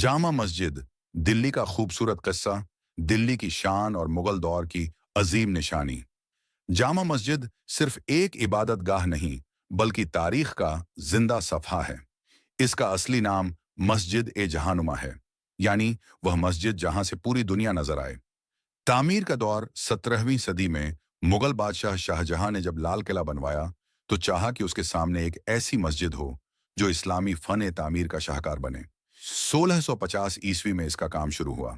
जामा मस्जिद दिल्ली का खूबसूरत किस्सा, दिल्ली की शान और मुगल दौर की अजीम निशानी। जामा मस्जिद सिर्फ एक इबादत गाह नहीं, बल्कि तारीख का जिंदा सफ़ा है। इसका असली नाम मस्जिद ए जहानुमा है, यानी वह मस्जिद जहां से पूरी दुनिया नजर आए। तामीर का दौर 17वीं सदी में मुगल बादशाह शाहजहां ने जब लाल किला बनवाया, तो चाहा कि उसके सामने एक ऐसी मस्जिद हो जो इस्लामी फन तामीर का शाहकार बने। 1650 ईस्वी में इसका काम शुरू हुआ।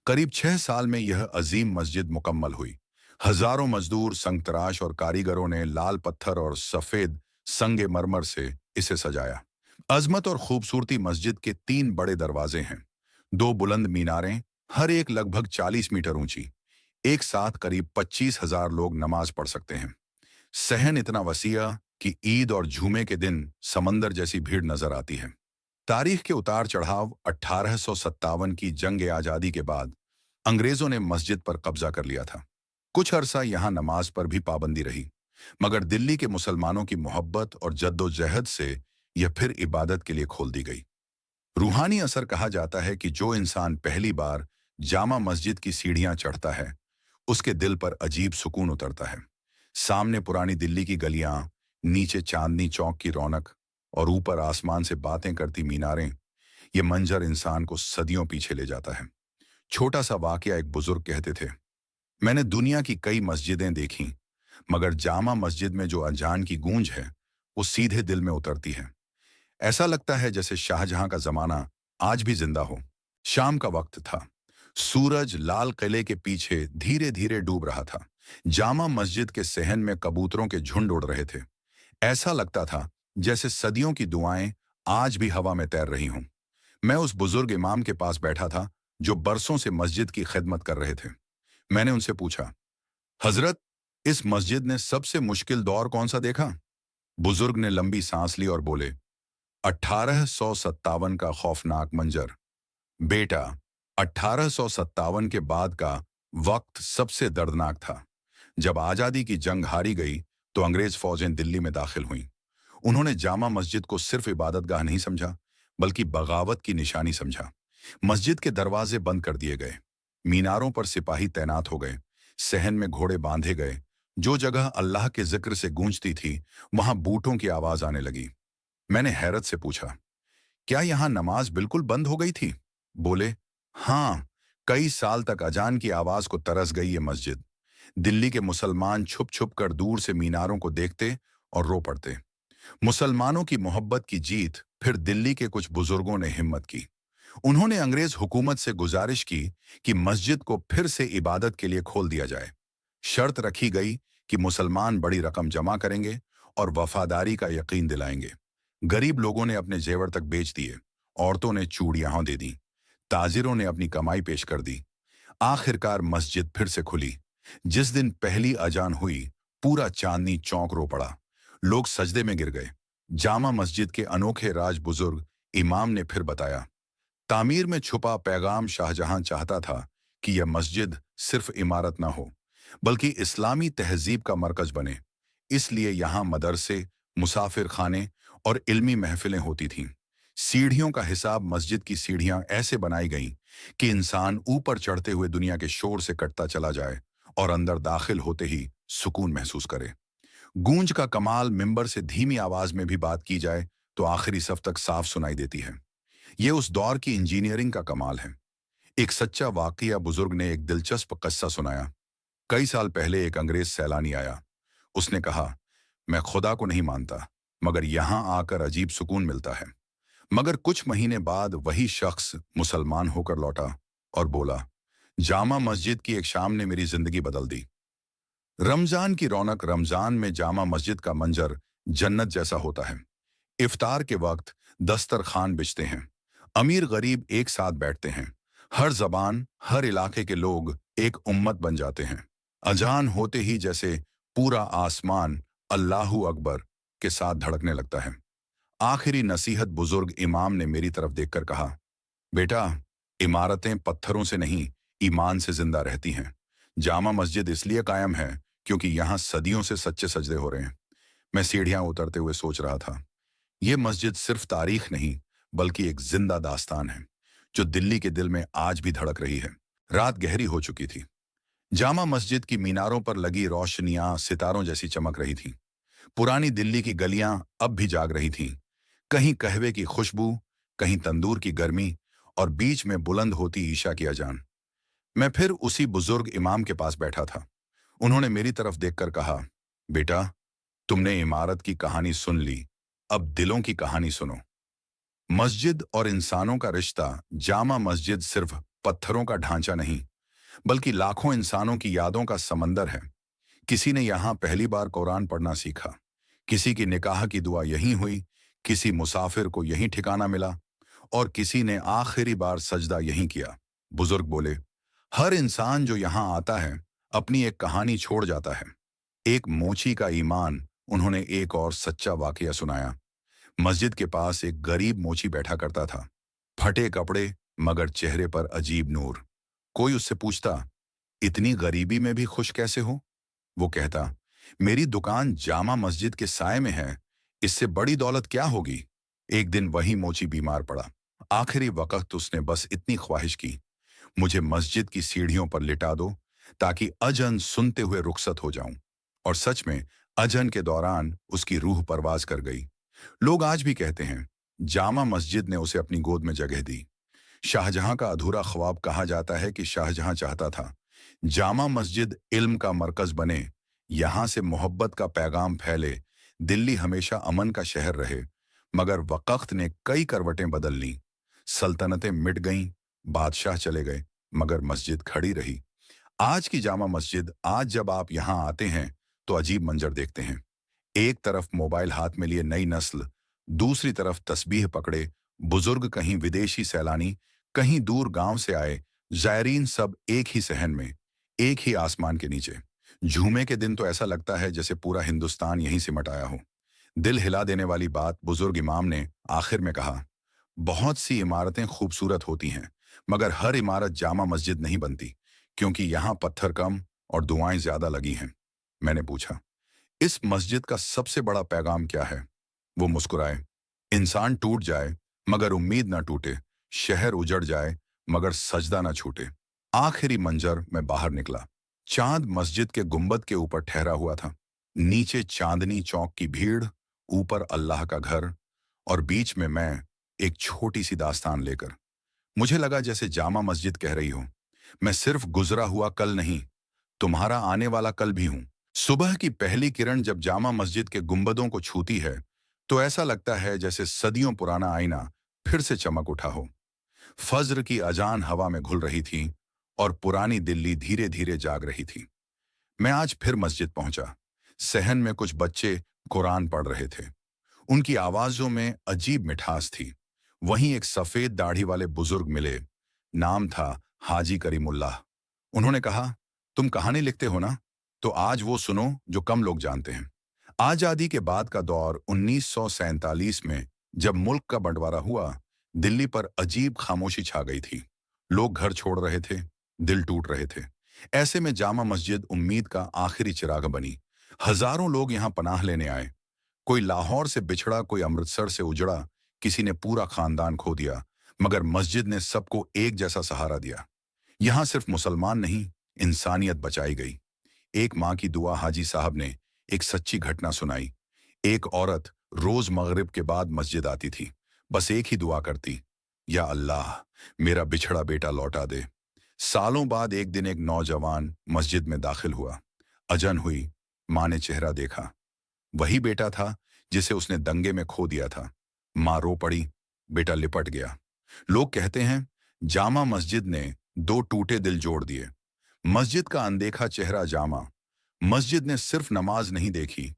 करीब 6 साल में यह अजीम मस्जिद मुकम्मल हुई। हजारों मजदूर, संगतराश और कारीगरों ने लाल पत्थर और सफेद संगे मरमर से इसे सजाया। अजमत और खूबसूरती मस्जिद के 3 बड़े दरवाजे हैं, 2 बुलंद मीनारें, हर एक लगभग 40 मीटर ऊंची। एक साथ करीब 25,000 लोग नमाज पढ़ सकते हैं। सहन इतना वसीया कि ईद और झूमे के दिन समंदर जैसी भीड़ नजर आती है। तारीख के उतार चढ़ाव 1857 की जंग आजादी के बाद अंग्रेजों ने मस्जिद पर कब्जा कर लिया था। कुछ अरसा यहां नमाज पर भी पाबंदी रही, मगर दिल्ली के मुसलमानों की मोहब्बत और जद्दोजहद से यह फिर इबादत के लिए खोल दी गई। रूहानी असर कहा जाता है कि जो इंसान पहली बार जामा मस्जिद की सीढ़ियां चढ़ता है, उसके दिल पर अजीब सुकून उतरता है। सामने पुरानी दिल्ली की गलियां, नीचे चांदनी चौक की रौनक और ऊपर आसमान से बातें करती मीनारें, ये मंजर इंसान को सदियों पीछे ले जाता है। छोटा सा वाकया, एक बुजुर्ग कहते थे, मैंने दुनिया की कई मस्जिदें देखी, मगर जामा मस्जिद में जो अजान की गूंज है, वो सीधे दिल में उतरती है। ऐसा लगता है जैसे शाहजहां का जमाना आज भी जिंदा हो। शाम का वक्त था। सूरज लाल किले के पीछे धीरे धीरे डूब रहा था। जामा मस्जिद के सहन में कबूतरों के झुंड उड़ रहे थे। ऐसा लगता था जैसे सदियों की दुआएं आज भी हवा में तैर रही हों। मैं उस बुजुर्ग इमाम के पास बैठा था जो बरसों से मस्जिद की खिदमत कर रहे थे। मैंने उनसे पूछा, हजरत, इस मस्जिद ने सबसे मुश्किल दौर कौन सा देखा? बुजुर्ग ने लंबी सांस ली और बोले, 1857 का खौफनाक मंजर। बेटा, 1857 के बाद का वक्त सबसे दर्दनाक था। जब आजादी की जंग हारी गई, तो अंग्रेज फौजें दिल्ली में दाखिल हुईं। उन्होंने जामा मस्जिद को सिर्फ इबादतगाह नहीं समझा, बल्कि बगावत की निशानी समझा। मस्जिद के दरवाजे बंद कर दिए गए, मीनारों पर सिपाही तैनात हो गए, सहन में घोड़े बांधे गए। जो जगह अल्लाह के जिक्र से गूंजती थी, वहां बूटों की आवाज आने लगी। मैंने हैरत से पूछा, क्या यहां नमाज बिल्कुल बंद हो गई थी? बोले, हाँ, कई साल तक अजान की आवाज को तरस गई ये मस्जिद। दिल्ली के मुसलमान छुप छुप कर दूर से मीनारों को देखते और रो पड़ते। मुसलमानों की मोहब्बत की जीत। फिर दिल्ली के कुछ बुजुर्गों ने हिम्मत की। उन्होंने अंग्रेज हुकूमत से गुजारिश की कि मस्जिद को फिर से इबादत के लिए खोल दिया जाए। शर्त रखी गई कि मुसलमान बड़ी रकम जमा करेंगे और वफादारी का यकीन दिलाएंगे। गरीब लोगों ने अपने जेवर तक बेच दिए, औरतों ने चूड़ियां दे दी, ताजिरों ने अपनी कमाई पेश कर दी। आखिरकार मस्जिद फिर से खुली। जिस दिन पहली अजान हुई, पूरा चांदनी चौक रो पड़ा। लोग सजदे में गिर गए। जामा मस्जिद के अनोखे राज बुजुर्ग इमाम ने फिर बताया, तामीर में छुपा पैगाम शाहजहां चाहता था कि यह मस्जिद सिर्फ इमारत ना हो, बल्कि इस्लामी तहजीब का मरकज बने। इसलिए यहाँ मदरसे, मुसाफिर खाने और इल्मी महफिलें होती थीं। सीढ़ियों का हिसाब, मस्जिद की सीढ़ियां ऐसे बनाई गईं कि इंसान ऊपर चढ़ते हुए दुनिया के शोर से कटता चला जाए और अंदर दाखिल होते ही सुकून महसूस करे। गूंज का कमाल, मिंबर से धीमी आवाज में भी बात की जाए तो आखिरी सफ तक साफ सुनाई देती है। ये उस दौर की इंजीनियरिंग का कमाल है। एक सच्चा वाकया, बुजुर्ग ने एक दिलचस्प किस्सा सुनाया। कई साल पहले एक अंग्रेज सैलानी आया। उसने कहा, मैं खुदा को नहीं मानता, मगर यहां आकर अजीब सुकून मिलता है। मगर कुछ महीने बाद वही शख्स मुसलमान होकर लौटा और बोला, जामा मस्जिद की एक शाम ने मेरी जिंदगी बदल दी। रमजान की रौनक, रमजान में जामा मस्जिद का मंजर जन्नत जैसा होता है। इफ्तार के वक्त दस्तरखान बिछते हैं, अमीर गरीब एक साथ बैठते हैं। हर जबान, हर इलाके के लोग एक उम्मत बन जाते हैं। अजान होते ही जैसे पूरा आसमान अल्लाहू अकबर के साथ धड़कने लगता है। आखिरी नसीहत, बुजुर्ग इमाम ने मेरी तरफ देखकर कहा, बेटा, इमारतें पत्थरों से नहीं, ईमान से जिंदा रहती हैं। जामा मस्जिद इसलिए कायम है क्योंकि यहाँ सदियों से सच्चे सजदे हो रहे हैं। मैं सीढ़ियां उतरते हुए सोच रहा था, ये मस्जिद सिर्फ तारीख नहीं, बल्कि एक जिंदा दास्तान है, जो दिल्ली के दिल में आज भी धड़क रही है। रात गहरी हो चुकी थी। जामा मस्जिद की मीनारों पर लगी रोशनियां सितारों जैसी चमक रही थीं। पुरानी दिल्ली की गलियां अब भी जाग रही थीं। कहीं कहवे की खुशबू, कहीं तंदूर की गर्मी, और बीच में बुलंद होती ईशा की अजान। मैं फिर उसी बुजुर्ग इमाम के पास बैठा था। उन्होंने मेरी तरफ देखकर कहा, बेटा, तुमने इमारत की कहानी सुन ली, अब दिलों की कहानी सुनो। मस्जिद और इंसानों का रिश्ता। जामा मस्जिद सिर्फ पत्थरों का ढांचा नहीं, बल्कि लाखों इंसानों की यादों का समंदर है। किसी ने यहाँ पहली बार कुरान पढ़ना सीखा, किसी की निकाह की दुआ यहीं हुई, किसी मुसाफिर को यहीं ठिकाना मिला, और किसी ने आखिरी बार सजदा यहीं किया। बुजुर्ग बोले, हर इंसान जो यहाँ आता है अपनी एक कहानी छोड़ जाता है। एक मोची का ईमान। उन्होंने एक और सच्चा वाकया सुनाया। मस्जिद के पास एक गरीब मोची बैठा करता था। फटे कपड़े, मगर चेहरे पर अजीब नूर। कोई उससे पूछता, इतनी गरीबी में भी खुश कैसे हो? वो कहता, मेरी दुकान जामा मस्जिद के साए में है, इससे बड़ी दौलत क्या होगी? एक दिन वही मोची बीमार पड़ा। आखिरी वक्त उसने बस इतनी ख्वाहिश की, मुझे मस्जिद की सीढ़ियों पर लिटा दो ताकि अजन सुनते हुए रुखसत हो जाऊं। और सच में अजन के दौरान उसकी रूह परवाज कर गई। लोग आज भी कहते हैं, जामा मस्जिद ने उसे अपनी गोद में जगह दी। शाहजहां का अधूरा ख्वाब। कहा जाता है कि शाहजहां चाहता था जामा मस्जिद इल्म का मरकज बने, यहां से मोहब्बत का पैगाम फैले, दिल्ली हमेशा अमन का शहर रहे। मगर वक्त ने कई करवटें बदल लीं। सल्तनतें मिट गईं, बादशाह चले गए, मगर मस्जिद खड़ी रही। आज की जामा मस्जिद। आज जब आप यहां आते हैं तो अजीब मंजर देखते हैं। एक तरफ मोबाइल हाथ में लिए नई नस्ल, दूसरी तरफ तस्बीह पकड़े बुजुर्ग, कहीं विदेशी सैलानी, कहीं दूर गांव से आए जायरीन, सब एक ही सहन में, एक ही आसमान के नीचे। झूमे के दिन तो ऐसा लगता है जैसे पूरा हिंदुस्तान यहीं सिमट आया हो। दिल हिला देने वाली बात, बुजुर्ग इमाम ने आखिर में कहा, बहुत सी इमारतें खूबसूरत होती हैं, मगर हर इमारत जामा मस्जिद नहीं बनती, क्योंकि यहाँ पत्थर कम और दुआएं ज्यादा लगी हैं। मैंने पूछा, इस मस्जिद का सबसे बड़ा पैगाम क्या है? वो मुस्कुराए, इंसान टूट जाए मगर उम्मीद ना टूटे, शहर उजड़ जाए मगर सजदा ना छूटे। आखिरी मंजर में बाहर निकला। चांद मस्जिद के गुंबद के ऊपर ठहरा हुआ था। नीचे चांदनी चौक की भीड़, ऊपर अल्लाह का घर, और बीच में मैं, एक छोटी सी दास्तान लेकर। मुझे लगा जैसे जामा मस्जिद कह रही हो, मैं सिर्फ गुजरा हुआ कल नहीं, तुम्हारा आने वाला कल भी हूं। सुबह की पहली किरण जब जामा मस्जिद के गुंबदों को छूती है तो ऐसा लगता है जैसे सदियों पुराना आईना फिर से चमक उठा हो। फज्र की अजान हवा में घुल रही थी और पुरानी दिल्ली धीरे धीरे जाग रही थी। मैं आज फिर मस्जिद पहुंचा। सहन में कुछ बच्चे कुरान पढ़ रहे थे। उनकी आवाजों में अजीब मिठास थी। वहीं एक सफेद दाढ़ी वाले बुजुर्ग मिले। नाम था हाजी करीमुल्लाह। उन्होंने कहा, तुम कहानी लिखते हो ना, तो आज वो सुनो जो कम लोग जानते हैं। आजादी के बाद का दौर 1947 में, जब मुल्क का बंटवारा हुआ, दिल्ली पर अजीब खामोशी छा गई थी। लोग घर छोड़ रहे थे, दिल टूट रहे थे। ऐसे में जामा मस्जिद उम्मीद का आखिरी चिराग बनी। हजारों लोग यहाँ पनाह लेने आए। कोई लाहौर से बिछड़ा, कोई अमृतसर से उजड़ा, किसी ने पूरा खानदान खो दिया, मगर मस्जिद ने सबको एक जैसा सहारा दिया। यहाँ सिर्फ मुसलमान नहीं, इंसानियत बचाई गई। एक माँ की दुआ। हाजी साहब ने एक सच्ची घटना सुनाई। एक औरत रोज मगरिब के बाद मस्जिद आती थी, बस एक ही दुआ करती, या अल्लाह, मेरा बिछड़ा बेटा लौटा दे। सालों बाद एक दिन एक नौजवान मस्जिद में दाखिल हुआ। अजन हुई। माँ ने चेहरा देखा। वही बेटा था जिसे उसने दंगे में खो दिया था। माँ रो पड़ी, बेटा लिपट गया। लोग कहते हैं जामा मस्जिद ने दो टूटे दिल जोड़ दिए। मस्जिद का अनदेखा चेहरा जामा। मस्जिद ने सिर्फ नमाज नहीं देखी,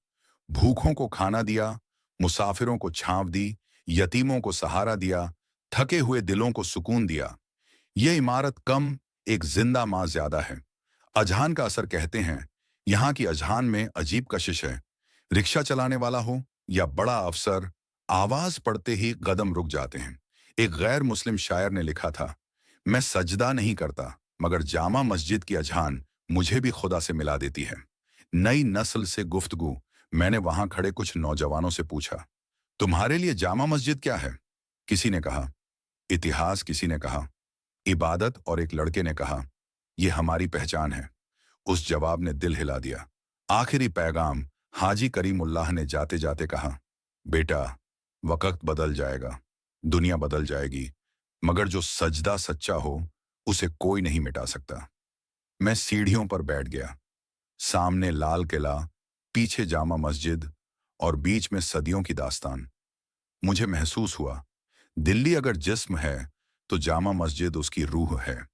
भूखों को खाना दिया, मुसाफिरों को छांव दी, यतीमों को सहारा दिया, थके हुए दिलों को सुकून दिया। यह इमारत कम, एक जिंदा माँ ज्यादा है। अजहान का असर। कहते हैं यहाँ की अजहान में अजीब कशिश है। रिक्शा चलाने वाला हो या बड़ा अफसर, आवाज पड़ते ही कदम रुक जाते हैं। एक गैर मुस्लिम शायर ने लिखा था, मैं सजदा नहीं करता, मगर जामा मस्जिद की अजहान मुझे भी खुदा से मिला देती है। नई नस्ल से गुफ्तगू। मैंने वहां खड़े कुछ नौजवानों से पूछा, तुम्हारे लिए जामा मस्जिद क्या है? किसी ने कहा, इतिहास किसी ने कहा, इबादत और एक लड़के ने कहा, ये हमारी पहचान है। उस जवाब ने दिल हिला दिया। आखिरी पैगाम हाजी करीमुल्लाह ने जाते जाते कहा, बेटा, वक्त बदल जाएगा, दुनिया बदल जाएगी, मगर जो सजदा सच्चा हो उसे कोई नहीं मिटा सकता। मैं सीढ़ियों पर बैठ गया। सामने लाल किला, पीछे जामा मस्जिद और बीच में सदियों की दास्तान। मुझे महसूस हुआ, दिल्ली अगर जिस्म है तो जामा मस्जिद उसकी रूह है।